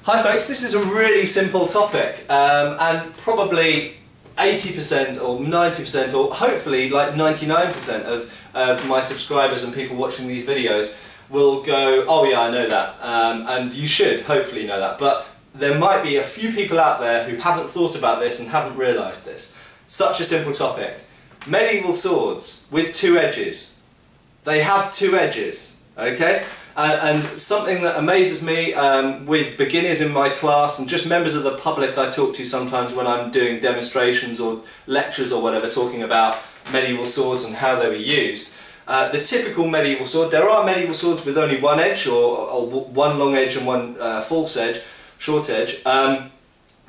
Hi folks, this is a really simple topic and probably 80% or 90% or hopefully like 99% of my subscribers and people watching these videos will go, oh yeah, I know that, and you should hopefully know that, but there might be a few people out there who haven't thought about this and haven't realised this. Such a simple topic. Medieval swords with two edges. They have two edges, okay? And something that amazes me with beginners in my class and just members of the public I talk to sometimes when I'm doing demonstrations or lectures or whatever talking about medieval swords and how they were used. The typical medieval sword, there are medieval swords with only one edge or one long edge and one false edge, short edge, but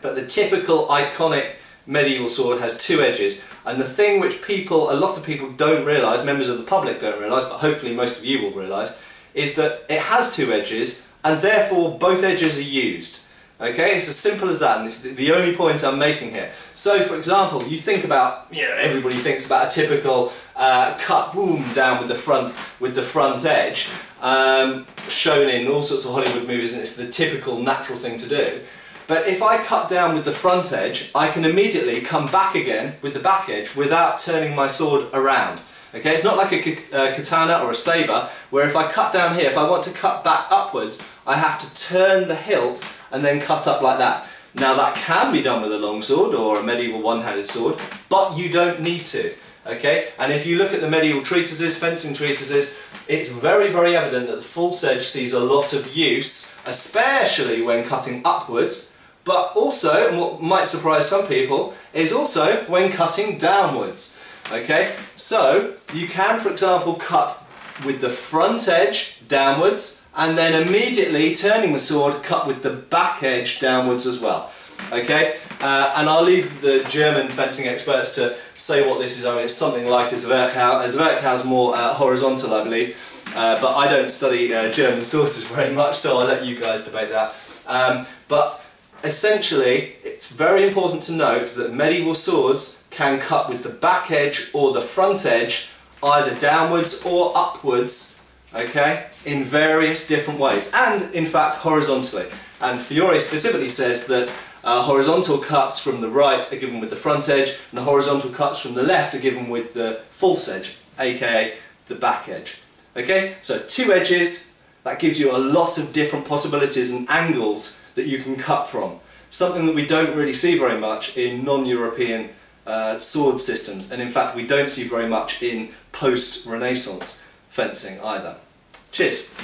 the typical iconic medieval sword has two edges, and the thing which a lot of people don't realise, members of the public don't realise, but hopefully most of you will realise, is that it has two edges and therefore both edges are used. Okay, it's as simple as that, and it's the only point I'm making here. So for example, you think about, everybody thinks about a typical cut boom down with the front edge, shown in all sorts of Hollywood movies, and it's the typical natural thing to do. But if I cut down with the front edge, I can immediately come back again with the back edge without turning my sword around. Okay, it's not like a katana or a sabre, where if I cut down here, if I want to cut back upwards, I have to turn the hilt and then cut up like that. Now that can be done with a long sword or a medieval one-handed sword, but you don't need to. Okay, and if you look at the medieval treatises, fencing treatises, it's very, very evident that the false edge sees a lot of use, especially when cutting upwards, but also, and what might surprise some people, is also when cutting downwards. Okay, so you can, for example, cut with the front edge downwards and then immediately turning the sword, cut with the back edge downwards as well. Okay, and I'll leave the German fencing experts to say what this is. I mean, it's something like a Zwerchhau. A Zwerchhau is more horizontal, I believe, but I don't study German sources very much, so I'll let you guys debate that. But essentially, it's very important to note that medieval swords can cut with the back edge or the front edge, either downwards or upwards, okay, in various different ways, and in fact horizontally. And Fiore specifically says that horizontal cuts from the right are given with the front edge, and the horizontal cuts from the left are given with the false edge, aka the back edge. Okay, so two edges, that gives you a lot of different possibilities and angles that you can cut from. Something that we don't really see very much in non-European sword systems, and in fact we don't see very much in post-Renaissance fencing either. Cheers!